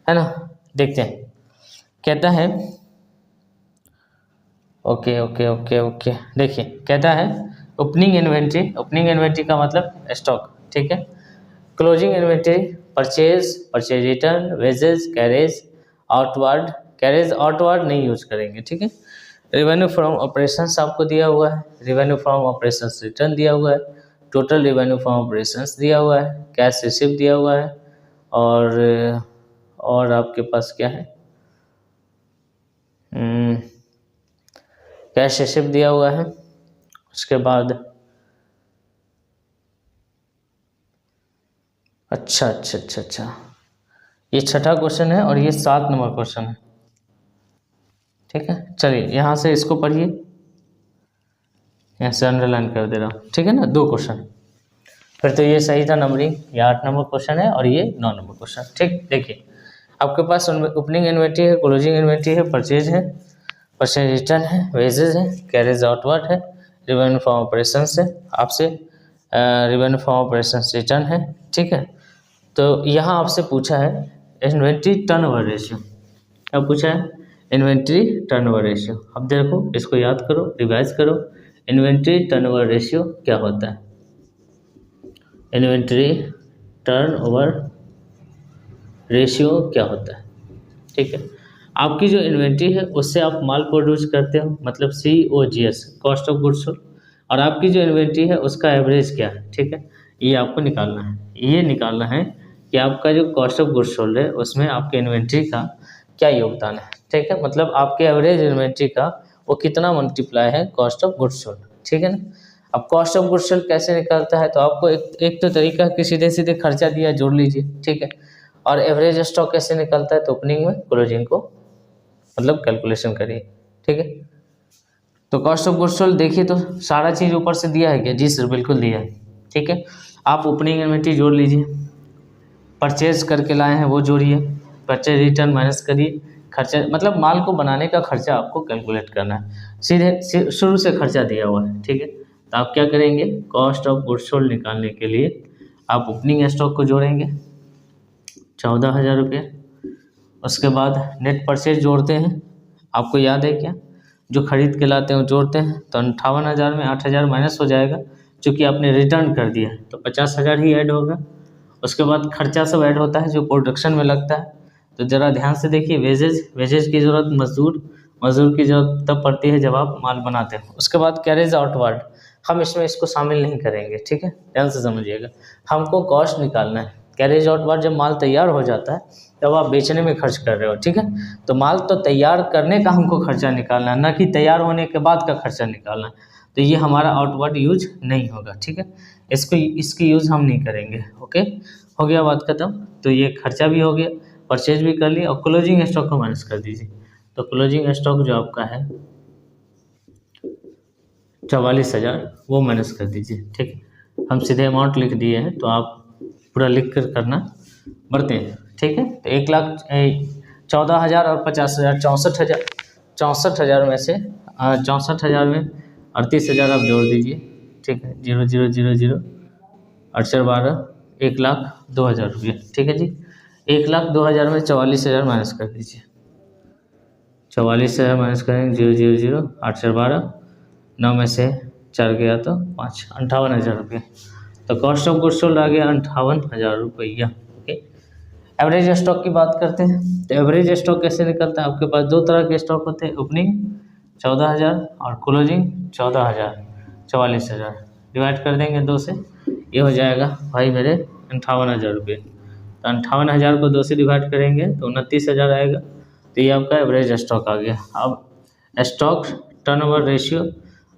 Speaker 1: है ना। देखते हैं, कहता है ओके ओके ओके ओके, देखिए कहता है ओपनिंग इन्वेंट्री, ओपनिंग इन्वेंट्री का मतलब स्टॉक, ठीक है। Closing inventory, purchase, purchase return, wages, carriage outward, carriage outward नहीं यूज करेंगे, ठीक है। रेवेन्यू फ्रॉम ऑपरेशंस आपको दिया हुआ है, रेवेन्यू फ्रॉम ऑपरेशंस रिटर्न दिया हुआ है, टोटल रेवेन्यू फ्रॉम ऑपरेशंस दिया हुआ है, कैश रिसीव दिया हुआ है, और आपके पास क्या है, कैश रिसीव दिया हुआ है। उसके बाद अच्छा, ये छठा क्वेश्चन है और ये 7 नंबर क्वेश्चन है, ठीक है। चलिए यहाँ से इसको पढ़िए, यहाँ से अंडरलाइन कर दे रहा हूँ, ठीक है ना। 2 क्वेश्चन, फिर तो ये सही था नंबरिंग। ये 8 नंबर क्वेश्चन है और ये 9 नंबर क्वेश्चन, ठीक। देखिए आपके पास ओपनिंग इन्वेंट्री है, क्लोजिंग इन्वेंट्री है, परचेज है, परचेज रिटर्न है, वेजेज है, कैरेज आउटवर्ड है, रेवेन्यू फ्रॉम ऑपरेशन है, आपसे रेवेन्यू फ्रॉम ऑपरेशन रिटर्न है, ठीक है। तो यहाँ आपसे पूछा है इन्वेंट्री टर्नओवर रेशियो, क्या पूछा है, इन्वेंट्री टर्नओवर रेशियो। अब देखो इसको याद करो, रिवाइज करो, इन्वेंट्री टर्नओवर रेशियो क्या होता है। इन्वेंट्री टर्नओवर रेशियो क्या होता है, ठीक है। आपकी जो इन्वेंट्री है उससे आप माल प्रोड्यूस करते हो, मतलब COGS, cost of goods sold, और आपकी जो इन्वेंट्री है उसका एवरेज क्या है, ठीक है। ये आपको निकालना है, ये निकालना है कि आपका जो कॉस्ट ऑफ गुड्स सोल्ड है उसमें आपके इन्वेंट्री का क्या योगदान है, ठीक है। मतलब आपके एवरेज इन्वेंट्री का वो कितना मल्टीप्लाई है कॉस्ट ऑफ गुड्स सोल्ड, ठीक है ना। अब कॉस्ट ऑफ गुड्स सोल्ड कैसे निकालता है, तो आपको एक तो तरीका कि सीधे सीधे खर्चा दिया जोड़ लीजिए, ठीक है। और एवरेज स्टॉक कैसे निकलता है, तो ओपनिंग में क्लोजिंग को मतलब कैलकुलेशन करिए, ठीक है। तो कॉस्ट ऑफ गुड्स सोल्ड देखिए तो सारा चीज़ ऊपर से दिया है क्या, जी सर बिल्कुल दिया है, ठीक है। आप ओपनिंग इन्वेंट्री जोड़ लीजिए, परचेज करके लाए हैं वो जोड़िए, परचेज रिटर्न माइनस करिए, खर्चा मतलब माल को बनाने का खर्चा आपको कैलकुलेट करना है, सीधे शुरू से खर्चा दिया हुआ है, ठीक है। तो आप क्या करेंगे, कॉस्ट ऑफ गुड्स सोल्ड निकालने के लिए आप ओपनिंग स्टॉक को जोड़ेंगे 14,000 रुपये, उसके बाद नेट परचेज जोड़ते हैं, आपको याद है क्या, जो खरीद के लाते हैं वो जोड़ते हैं, तो 58,000 में 8,000 माइनस हो जाएगा, क्योंकि आपने रिटर्न कर दिया तो 50,000 ही ऐड होगा। उसके बाद खर्चा सब ऐड होता है जो प्रोडक्शन में लगता है, तो ज़रा ध्यान से देखिए, वेजेज की ज़रूरत, मजदूर की ज़रूरत तब पड़ती है जब आप माल बनाते हैं। उसके बाद कैरेज आउटवर्ड, हम इसमें इसको शामिल नहीं करेंगे, ठीक है, ध्यान से समझिएगा। हमको कॉस्ट निकालना है, कैरेज आउट बाद जब माल तैयार हो जाता है तब आप बेचने में खर्च कर रहे हो, ठीक है। तो माल तो तैयार करने का हमको खर्चा निकालना है, ना कि तैयार होने के बाद का खर्चा निकालना है। तो ये हमारा आउटवर्ड यूज नहीं होगा, ठीक है। इसकी यूज़ हम नहीं करेंगे। ओके, हो गया बात खत्म। तो ये खर्चा भी हो गया, परचेज भी कर लिया, और क्लोजिंग स्टॉक को माइनस कर दीजिए। तो क्लोजिंग स्टॉक जो आपका है 44,000 वो माइनस कर दीजिए, ठीक है। हम सीधे अमाउंट लिख दिए हैं, तो आप पूरा लिख कर करना बढ़ते हैं, ठीक है। तो 1,14,000 और 50,000 64,000 में से 64,000 में 38,000 आप जोड़ दीजिए, ठीक है। 0,0,0,0 8 4 12 1,02,000 रुपये, ठीक है जी। 1,02,000 में 44,000 माइनस कर दीजिए। 44,000 माइनस करेंगे 0,0,0 8 4 12 9 में से 4 गया तो 5 58,000 रुपये। तो कॉस्ट ऑफ गुड्स सोल्ड आ गया 58,000 रुपया। ओके, एवरेज स्टॉक की बात करते हैं। तो एवरेज स्टॉक कैसे निकलता है? आपके पास दो तरह के स्टॉक होते हैं, ओपनिंग 14,000 और क्लोजिंग 14,000 44,000 डिवाइड कर देंगे 2 से, ये हो जाएगा भाई मेरे 58,000 रुपये। तो 58,000 को 2 से डिवाइड करेंगे तो 29,000 आएगा। तो ये आपका एवरेज स्टॉक आ गया। अब स्टॉक टर्नओवर रेशियो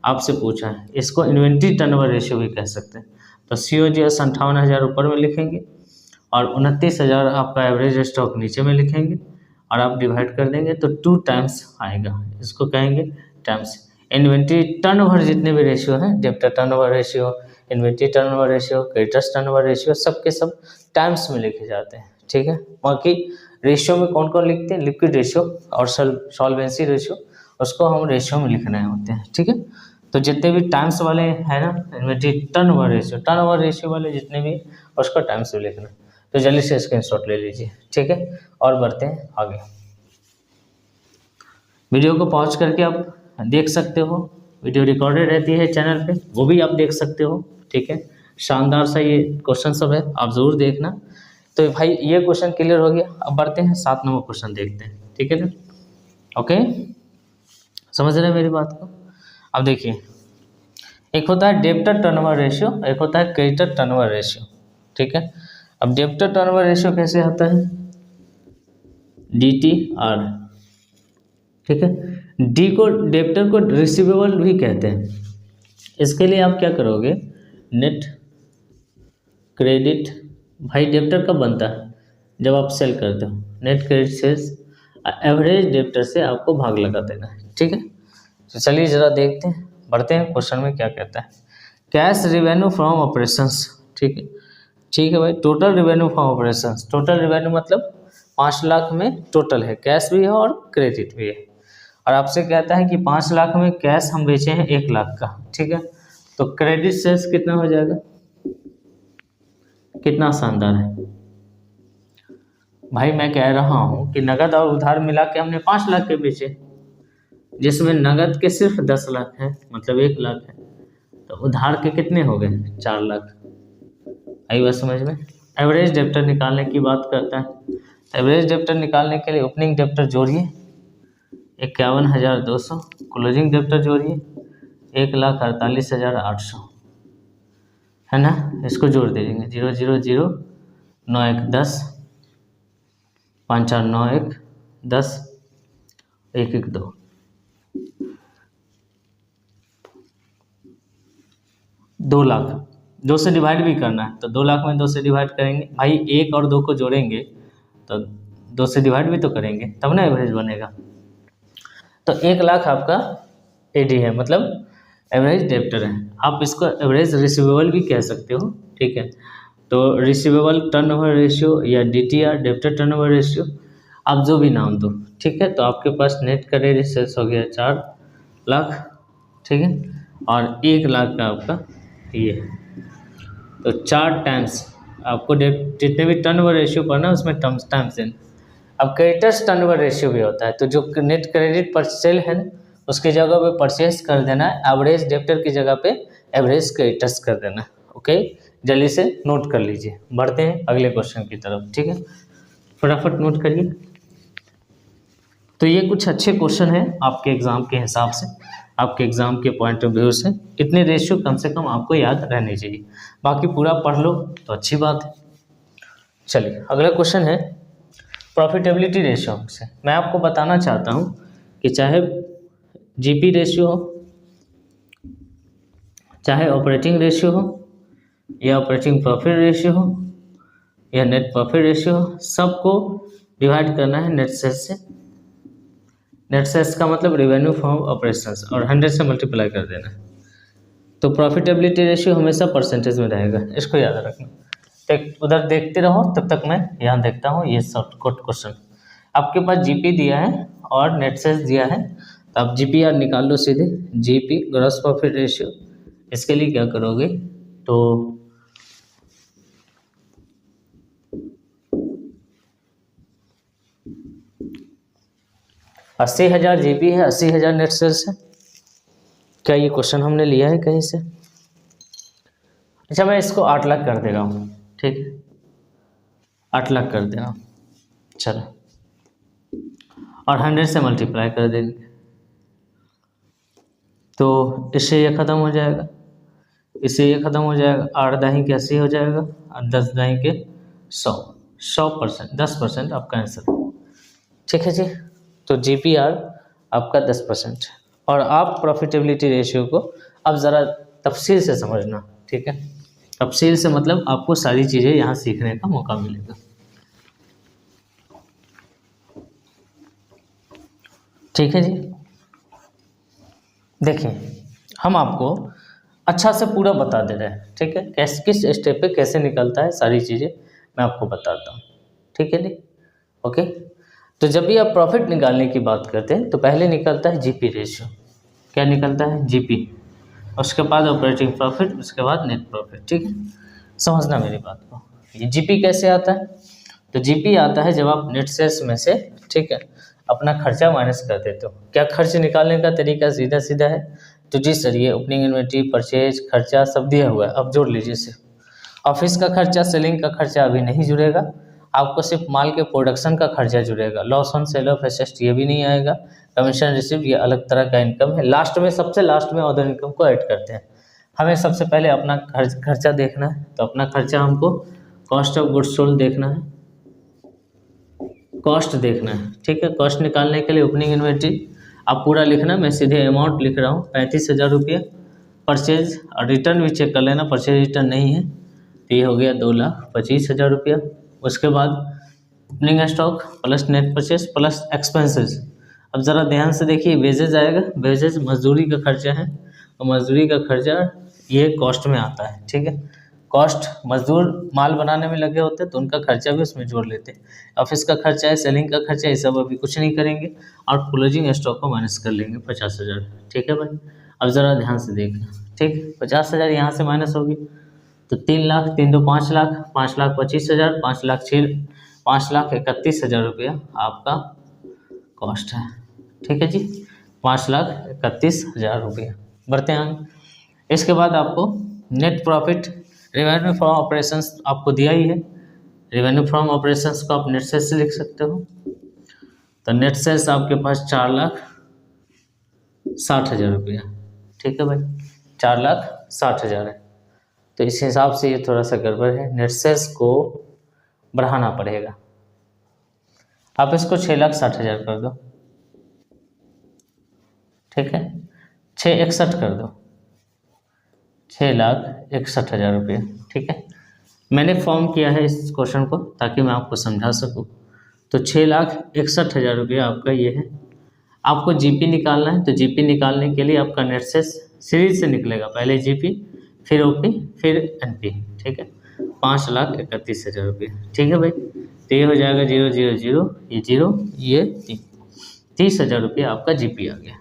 Speaker 1: आपसे पूछा है, इसको इन्वेंट्री टर्नओवर रेशियो भी कह सकते हैं। तो COGS 58,000 ऊपर में लिखेंगे और 29,000 आपका एवरेज स्टॉक नीचे में लिखेंगे और आप डिवाइड कर देंगे तो 2 टाइम्स आएगा। इसको कहेंगे टाइम्स इन्वेंट्री टर्नओवर। जितने भी रेशियो हैं, debtor turnover ratio, inventory turnover ratio, creditors turnover ratio, सब के सब टाइम्स में लिखे जाते हैं, ठीक है। बाकी रेशियो में कौन कौन लिखते हैं? लिक्विड रेशियो और सॉल्वेंसी रेशियो, उसको हम रेशियो में लिखने होते हैं, ठीक है। तो जितने भी टाइम्स वाले हैं ना, इन्वेंट्री टर्नओवर रेशियो वाले जितने भी, उसको टाइम्स में लिखना। तो जल्दी से स्क्रीनशॉट ले लीजिए, ठीक है। और बढ़ते हैं आगे। वीडियो को पॉज करके आप देख सकते हो, वीडियो रिकॉर्डेड रहती है चैनल पे, वो भी आप देख सकते हो, ठीक है। शानदार सा ये क्वेश्चन सब है, आप ज़रूर देखना। तो भाई ये क्वेश्चन क्लियर हो गया। अब बढ़ते हैं 7 नंबर क्वेश्चन देखते हैं, ठीक है ना। ओके, समझ रहे हैं मेरी बात को? अब देखिए, एक होता है डेब्टर टर्नओवर रेशियो, एक होता है क्रेडिटर टर्नओवर रेशियो, ठीक है। अब डेब्टर टर्नओवर रेशियो कैसे होता है? DTR, ठीक है। डी को डेब्टर को रिसीवेबल भी कहते हैं। इसके लिए आप क्या करोगे? नेट क्रेडिट, भाई डेब्टर कब बनता है? जब आप सेल करते हो। Net credit sales average debtor से आपको भाग लगा देना है, ठीक है। तो चलिए ज़रा देखते हैं, बढ़ते हैं क्वेश्चन में क्या कहता है। कैश रिवेन्यू फ्रॉम ऑपरेशंस, ठीक है, ठीक है भाई। Total revenue from operations, total revenue मतलब 5 लाख में टोटल है, कैश भी है और क्रेडिट भी है। और आपसे कहता है कि 5 लाख में कैश हम बेचे हैं 1 लाख का, ठीक है। तो क्रेडिट सेल्स कितना हो जाएगा? कितना शानदार है भाई। मैं कह रहा हूँ कि नगद और उधार मिला के हमने 5 लाख के बेचे, जिसमें नगद के सिर्फ 10 लाख है, मतलब 1 लाख है। तो उधार के कितने हो गए? 4 लाख। आई बात समझ में? एवरेज डेब्टर निकालने की बात करता है। एवरेज डेब्टर निकालने के लिए ओपनिंग डेब्टर जोड़िए 51,200, क्लोजिंग डेब्टर जोड़िए 1,48,800, है ना। इसको जोड़ दीजिए 0,0,0 9 1 10 5 4 9 1 10 1 1 2, 2 लाख। 2 से डिवाइड भी करना है तो 2 लाख में 2 से डिवाइड करेंगे भाई। 1 और 2 को जोड़ेंगे तो 2 से डिवाइड भी तो करेंगे, तब ना एवरेज बनेगा। तो 1 लाख आपका AD है, मतलब एवरेज डेब्टर है। आप इसको एवरेज रिसीवेबल भी कह सकते हो, ठीक है। तो रिसीवेबल टर्नओवर रेशियो या DTR, डेब्टर टर्नओवर रेशियो, आप जो भी नाम दो, ठीक है। तो आपके पास नेट क्रेडिट सेल्स हो गया 4 लाख, ठीक है। और 1 लाख का आपका ये है। तो 4 टाइम्स आपको जितने भी टर्नओवर रेशियो पढ़ना है उसमें टाइम्स देना। अब क्रेडिटर्स टर्नओवर रेशियो भी होता है, तो जो नेट क्रेडिट पर सेल है ना, उसकी जगह पे परचेस कर देना है, एवरेज डेब्टर की जगह पे एवरेज क्रेडिटर्स कर देना है। ओके, जल्दी से नोट कर लीजिए। बढ़ते हैं अगले क्वेश्चन की तरफ, ठीक है। फटाफट नोट करिए। तो ये कुछ अच्छे क्वेश्चन हैं आपके एग्ज़ाम के हिसाब से, आपके एग्ज़ाम के पॉइंट ऑफ व्यू से। इतने रेशियो कम से कम आपको याद रहने चाहिए, बाकी पूरा पढ़ लो तो अच्छी बात है। चलिए अगला क्वेश्चन है प्रॉफिटेबिलिटी रेशियो से। मैं आपको बताना चाहता हूँ कि चाहे जीपी रेशियो हो, चाहे ऑपरेटिंग रेशियो हो, या ऑपरेटिंग प्रॉफिट रेशियो हो, या नेट प्रॉफिट रेशियो हो, सबको डिवाइड करना है नेट सेल्स से। नेट सेल्स का मतलब रेवेन्यू फ्रॉम ऑपरेशंस, और 100 से मल्टीप्लाई कर देना है। तो प्रॉफिटेबिलिटी रेशियो हमेशा परसेंटेज में रहेगा, इसको याद रखना। तो उधर देखते रहो, तब तक मैं यहाँ देखता हूँ ये शॉर्टकट क्वेश्चन। आपके पास जीपी दिया है और नेट सेल्स दिया है, तो आप जीपीआर निकाल लो सीधे। जीपी ग्रॉस प्रॉफिट रेशियो, इसके लिए क्या करोगे तो 80,000 जीपी है, 80,000 नेट सेल्स है। क्या ये क्वेश्चन हमने लिया है कहीं से? अच्छा, मैं इसको 8 लाख कर दे रहा हूँ, ठीक है, 8 लाख कर दे रहा हूँ। चलो, और 100 से मल्टीप्लाई कर देंगे, तो इससे ये ख़त्म हो जाएगा, इससे ये ख़त्म हो जाएगा। 8 दाहीं के 80 हो जाएगा, और 10 दाहीं के 100, 100%, 10% आपका आंसर, ठीक है जी। तो जीपीआर आपका 10%। और आप प्रॉफिटेबिलिटी रेशियो को अब ज़रा तफसील से समझना, ठीक है। तफसील से मतलब आपको सारी चीज़ें यहाँ सीखने का मौका मिलेगा, ठीक है जी। देखिए, हम आपको अच्छा से पूरा बता दे रहे हैं, ठीक है। किस स्टेप पे कैसे निकलता है सारी चीज़ें मैं आपको बताता हूँ, ठीक है जी, ओके। तो जब भी आप प्रॉफिट निकालने की बात करते हैं तो पहले निकलता है जीपी रेशियो। क्या निकलता है? जीपी, उसके बाद ऑपरेटिंग प्रॉफिट, उसके बाद नेट प्रॉफिट, ठीक है। समझना मेरी बात को। ये जीपी कैसे आता है? तो जीपी आता है जब आप नेट सेल्स में से, ठीक है, अपना खर्चा माइनस कर देते हो। क्या खर्च निकालने का तरीका सीधा सीधा है? तो जी सर, ये ओपनिंग इन्वेंटरी, परचेज खर्चा सब दिया हुआ है, अब जोड़ लीजिए इसे। ऑफिस का खर्चा, सेलिंग का खर्चा अभी नहीं जुड़ेगा, आपको सिर्फ माल के प्रोडक्शन का खर्चा जुड़ेगा। Loss on sale of assets ये भी नहीं आएगा। कमीशन रिसीव ये अलग तरह का इनकम है। लास्ट में, सबसे लास्ट में अदर इनकम को ऐड करते हैं। हमें सबसे पहले अपना खर्चा देखना है, तो अपना खर्चा हमको कॉस्ट ऑफ गुड्स सोल्ड देखना है, कॉस्ट देखना है, ठीक है। कॉस्ट निकालने के लिए ओपनिंग इन्वेंटरी आप पूरा लिखना, मैं सीधे अमाउंट लिख रहा हूँ 35,000 रुपये। परचेज और रिटर्न भी चेक कर लेना, परचेज रिटर्न नहीं है तो ये हो गया 2,25,000 रुपया। उसके बाद opening stock plus net purchase plus expenses. अब ज़रा ध्यान से देखिए, वेजेज आएगा, वेजेज मजदूरी का खर्चा है, और मजदूरी का खर्चा ये कॉस्ट में आता है, ठीक है। कॉस्ट, मजदूर माल बनाने में लगे होते हैं तो उनका खर्चा भी उसमें जोड़ लेते हैं। ऑफिस का खर्चा है, सेलिंग का खर्चा, ये सब अभी कुछ नहीं करेंगे, और क्लोजिंग स्टॉक को माइनस कर लेंगे 50,000, ठीक है भाई। अब ज़रा ध्यान से देखना, ठीक, 50,000 यहाँ से माइनस होगी तो 3 लाख, 3 दो 5 लाख, 5,25,000, 5,31,000 रुपया आपका कॉस्ट है, ठीक है जी, 5,31,000 रुपया। बढ़ते हैं आगे। इसके बाद आपको net profit, revenue from operations आपको दिया ही है। रेवेन्यू फ्रॉम ऑपरेशंस को आप नेट सेल्स से लिख सकते हो। तो नेट सेल्स आपके पास 4,60,000 रुपया, ठीक है भाई, 4,60,000 है। तो इस हिसाब से ये थोड़ा सा गड़बड़ है, नेट सेल्स को बढ़ाना पड़ेगा। आप इसको 6,60,000 कर दो, ठीक है, 661 कर दो, 6,61,000 रुपये, ठीक है। मैंने फॉर्म किया है इस क्वेश्चन को ताकि मैं आपको समझा सकूं। तो 6,61,000 रुपया आपका ये है। आपको जीपी निकालना है, तो जीपी निकालने के लिए आपका नेट सेल्स सीरीज से निकलेगा, पहले जीपी, फिर ओपी, फिर एनपी, ठीक है। 5,31,000 रुपये, ठीक है भाई। तो ये हो जाएगा 0 0 0, ये 0, ये 30,000 रुपये आपका जीपी आ गया।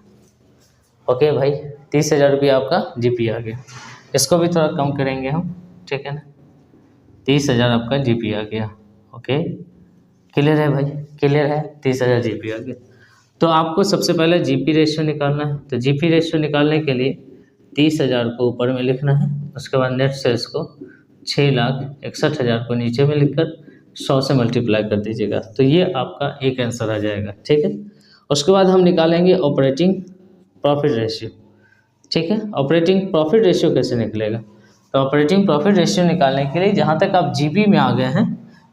Speaker 1: ओके भाई, 30,000 रुपया आपका जीपी आ गया। इसको भी थोड़ा कम करेंगे हम, ठीक है ना। 30,000 आपका जीपी आ गया। ओके, क्लियर है भाई, क्लियर है, 30,000 जीपी आ गया। तो आपको सबसे पहले जीपी रेशियो निकालना है। तो जीपी रेशियो निकालने के लिए 30,000 को ऊपर में लिखना है, उसके बाद नेट सेल्स को 6,61,000 को नीचे में लिखकर 100 से मल्टीप्लाई कर दीजिएगा, तो ये आपका एक आंसर आ जाएगा, ठीक है। उसके बाद हम निकालेंगे ऑपरेटिंग प्रॉफिट रेशियो, ठीक है। ऑपरेटिंग प्रॉफिट रेशियो कैसे निकलेगा? तो ऑपरेटिंग प्रॉफिट रेशियो निकालने के लिए जहाँ तक आप जीपी में आ गए हैं,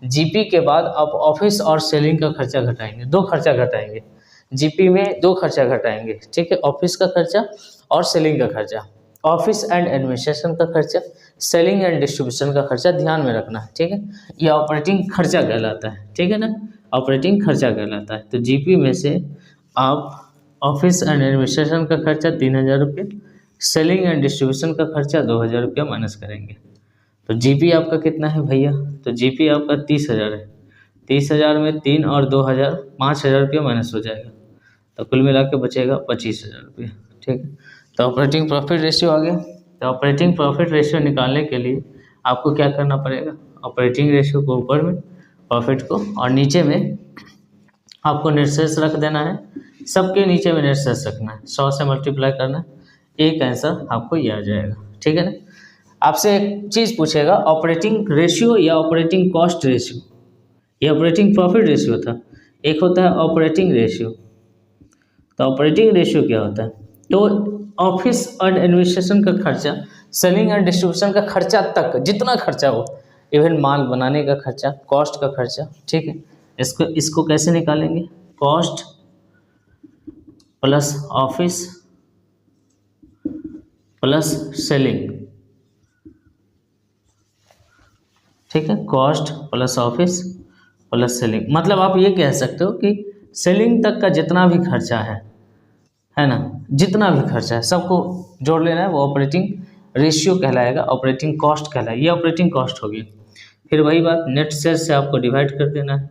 Speaker 1: जीपी के बाद आप ऑफिस और सेलिंग का खर्चा घटाएंगे, 2 खर्चा घटाएंगे। जीपी में 2 खर्चा घटाएंगे, ठीक है, ऑफिस का खर्चा और सेलिंग का खर्चा। ऑफिस एंड एडमिनिस्ट्रेशन का खर्चा, सेलिंग एंड डिस्ट्रीब्यूशन का खर्चा ध्यान में रखना है, ठीक है। ये ऑपरेटिंग खर्चा कहलाता है, ठीक है ना, ऑपरेटिंग खर्चा कहलाता है। तो जीपी में से आप ऑफिस एंड एडमिनिस्ट्रेशन का खर्चा 3000 रुपये, सेलिंग एंड डिस्ट्रीब्यूशन का खर्चा 2000 रुपया माइनस करेंगे। तो जीपी आपका कितना है भैया, तो जीपी आपका 30,000 है। 30,000 में 3 और 2000 5,000 रुपया माइनस हो जाएगा, तो कुल मिला के बचेगा 25,000 रुपया, ठीक है। तो ऑपरेटिंग प्रॉफिट रेशियो आ गया। तो ऑपरेटिंग प्रॉफिट रेशियो निकालने के लिए आपको क्या करना पड़ेगा, ऑपरेटिंग रेशियो को ऊपर में, प्रॉफिट को, और नीचे में आपको नेट सेल्स रख देना है। सबके नीचे में नेट सेल्स रखना है, 100 से मल्टीप्लाई करना है, एक आंसर आपको ये आ जाएगा, ठीक है ना। आपसे एक चीज़ पूछेगा, ऑपरेटिंग रेशियो या ऑपरेटिंग कॉस्ट रेशियो, ये ऑपरेटिंग प्रॉफिट रेशियो था, एक होता है ऑपरेटिंग रेशियो। तो ऑपरेटिंग रेशियो क्या होता है, तो ऑफिस एंड एडमिनिस्ट्रेशन का खर्चा, सेलिंग एंड डिस्ट्रीब्यूशन का खर्चा तक, जितना खर्चा हो, इवन माल बनाने का खर्चा, कॉस्ट का खर्चा, ठीक है। इसको कैसे निकालेंगे, cost plus office plus selling, ठीक है, cost plus office plus selling. मतलब आप ये कह सकते हो कि सेलिंग तक का जितना भी खर्चा है ना, जितना भी खर्चा है सबको जोड़ लेना है, वो ऑपरेटिंग रेशियो कहलाएगा, ऑपरेटिंग कॉस्ट कहलाएगा। ये ऑपरेटिंग कॉस्ट होगी। फिर वही बात, नेट सेल्स से आपको डिवाइड कर देना है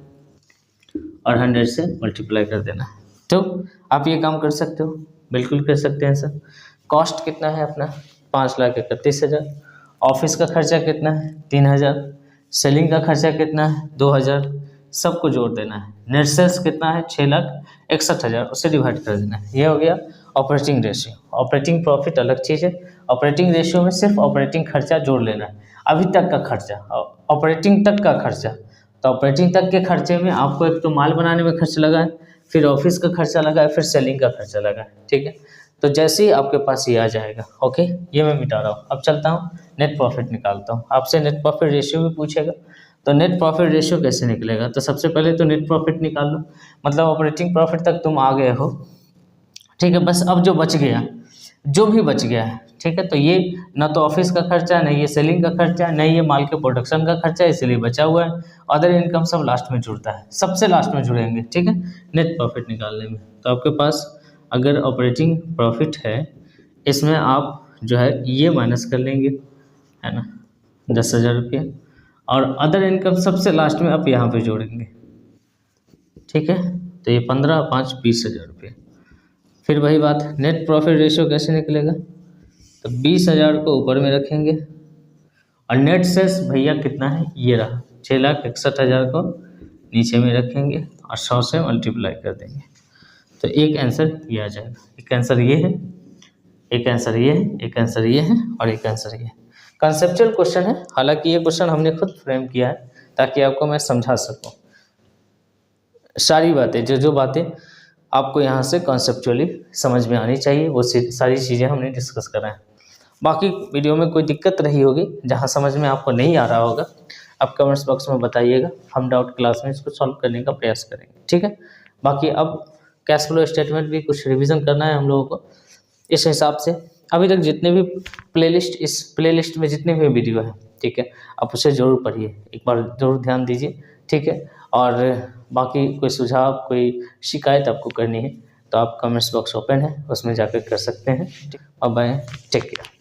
Speaker 1: और 100 से मल्टीप्लाई कर देना है। तो आप ये काम कर सकते हो, बिल्कुल कर सकते हैं सर। कॉस्ट कितना है अपना 5,31,000, ऑफिस का खर्चा कितना है 3,000, सेलिंग का खर्चा कितना है 2,000, सबको जोड़ देना है। नेट सेल्स कितना है 6,61,000, उससे डिवाइड कर देना है। ये हो गया ऑपरेटिंग रेशियो। ऑपरेटिंग प्रॉफिट अलग चीज़ है, ऑपरेटिंग रेशियो में सिर्फ ऑपरेटिंग खर्चा जोड़ लेना है, अभी तक का खर्चा, ऑपरेटिंग तक का खर्चा। तो ऑपरेटिंग तक के खर्चे में आपको एक तो माल बनाने में खर्च लगा है, फिर ऑफिस का खर्चा लगा है, फिर सेलिंग का खर्चा लगा है, ठीक है। तो जैसे ही आपके पास ये आ जाएगा, ओके, ये मैं मिटा रहा हूँ। अब चलता हूँ नेट प्रॉफिट निकालता हूँ। आपसे नेट प्रॉफिट रेशियो भी पूछेगा, तो नेट प्रॉफिट रेशियो कैसे निकलेगा, तो सबसे पहले तो नेट प्रॉफिट निकाल लो। मतलब ऑपरेटिंग प्रॉफिट तक तुम आ गए हो, ठीक है। बस अब जो बच गया, जो भी बच गया है, ठीक है, तो ये ना तो ऑफिस का खर्चा, नहीं ये सेलिंग का खर्चा, नहीं ये माल के प्रोडक्शन का खर्चा, इसलिए बचा हुआ है। अदर इनकम सब लास्ट में जुड़ता है, सबसे लास्ट में जुड़ेंगे, ठीक है, नेट प्रॉफिट निकालने में। तो आपके पास अगर ऑपरेटिंग प्रॉफिट है, इसमें आप जो है ये माइनस कर लेंगे, है ना, 10,000 रुपये, और अदर इनकम सबसे लास्ट में आप यहाँ पे जोड़ेंगे, ठीक है। तो ये 15 5 20,000 रुपये। फिर वही बात, नेट प्रॉफिट रेशियो कैसे निकलेगा, तो 20,000 को ऊपर में रखेंगे, और नेट सेल्स भैया कितना है, ये रहा 6,61,000 को नीचे में रखेंगे और 100 से मल्टीप्लाई कर देंगे। तो एक आंसर ये आ जाएगा, एक आंसर ये है, एक आंसर ये है, एक आंसर ये है, और एक आंसर ये है। कंसेप्चुअल क्वेश्चन है, हालांकि ये क्वेश्चन हमने खुद फ्रेम किया है ताकि आपको मैं समझा सकूं सारी बातें, जो बातें आपको यहाँ से कॉन्सेप्चुअली समझ में आनी चाहिए, वो सारी चीज़ें हमने डिस्कस करा है। बाकी वीडियो में कोई दिक्कत रही होगी, जहाँ समझ में आपको नहीं आ रहा होगा, आप कमेंट्स बॉक्स में बताइएगा, हम डाउट क्लास में इसको सॉल्व करने का प्रयास करेंगे, ठीक है। बाकी अब कैश फ्लो स्टेटमेंट भी कुछ रिवीजन करना है हम लोगों को। इस हिसाब से अभी तक जितने भी प्लेलिस्ट, इस प्लेलिस्ट में जितने भी वीडियो हैं, ठीक है, आप उसे ज़रूर पढ़िए, एक बार ज़रूर ध्यान दीजिए, ठीक है। और बाकी कोई सुझाव, कोई शिकायत आपको करनी है तो आप कमेंट्स बॉक्स ओपन है, उसमें जाकर कर सकते हैं। अब बाय, टेक केयर।